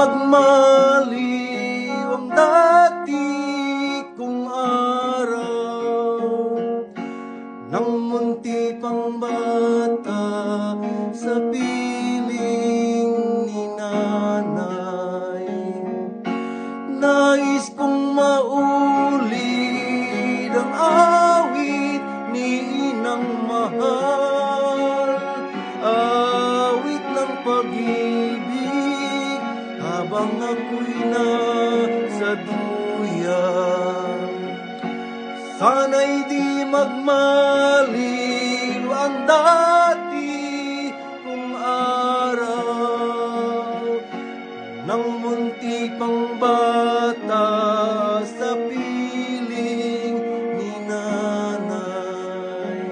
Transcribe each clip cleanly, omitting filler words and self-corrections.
magmaliw ang dati kong araw, nang munti pang bata sa piling ni nanay. Nais kong maulit ang awit ni inang mahal, awit ng pag-ibig habang ako'y nasa duyan. Sana'y di magmaliw ang dati kong araw, nang munti pang bata sa piling ni nanay.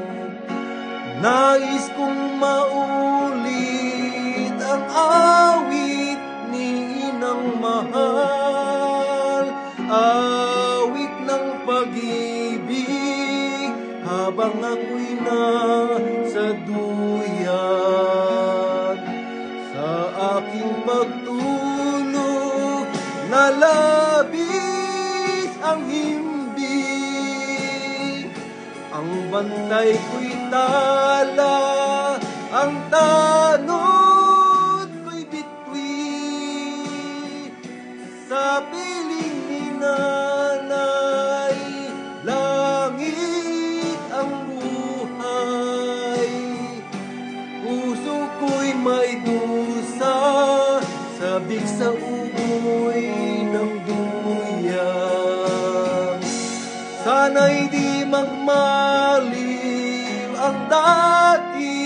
Nais kong maulit ang awit ni inang mahal, awit ng pag-ibig habang ako'y nasa duyan. Sa aking pagtulog na labis ang himbing, ang bantay ko'y tala, ang tanod ko'y bituin. Sa piling ni nanay, langit ang buhay. Puso ko'y may dusa, sabik sa umoy ng duyang. Sana'y di magmaliw ang dati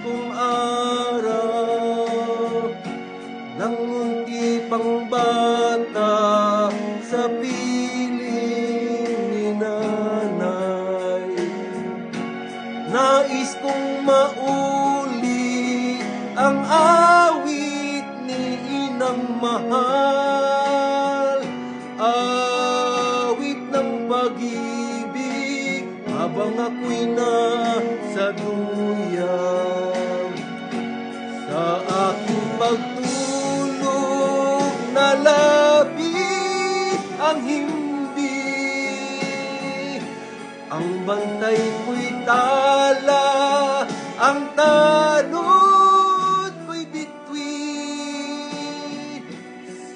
kong araw, nang munti pang bata sa piling ni nanay. Nais kong maulit ang awit ni inang mahal, awit ng pag-ibig habang ako'y nasa duyan. Sa aking pagtulog na labis ang himbing, ang bantay ko'y tala, ang tanod ko'y bituin.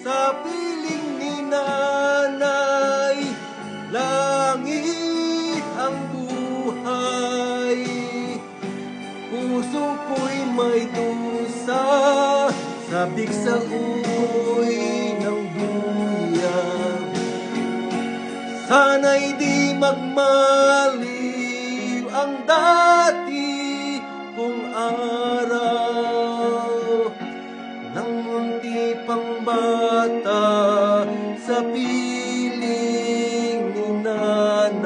Sa piling ni nanay, langit ang buhay. Puso ko'y may dusa, sabik sa umoy ng duyan. Sana'y di magmaliw ang dati kong araw, nang munti pang bata sa piling ni nanay.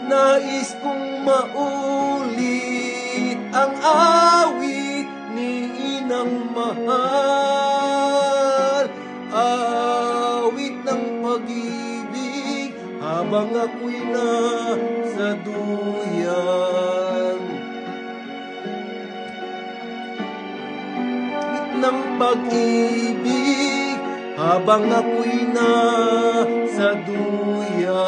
Nais kong maulit ang awit ni inang mahal, awit ng pag-ibig habang ako'y nasa duyan. Awit ng pag-ibig habang ako'y nasa duyan.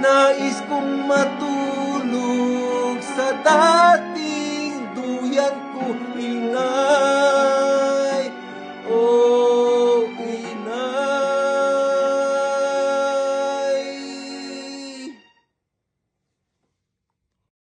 Nais kong matulog sa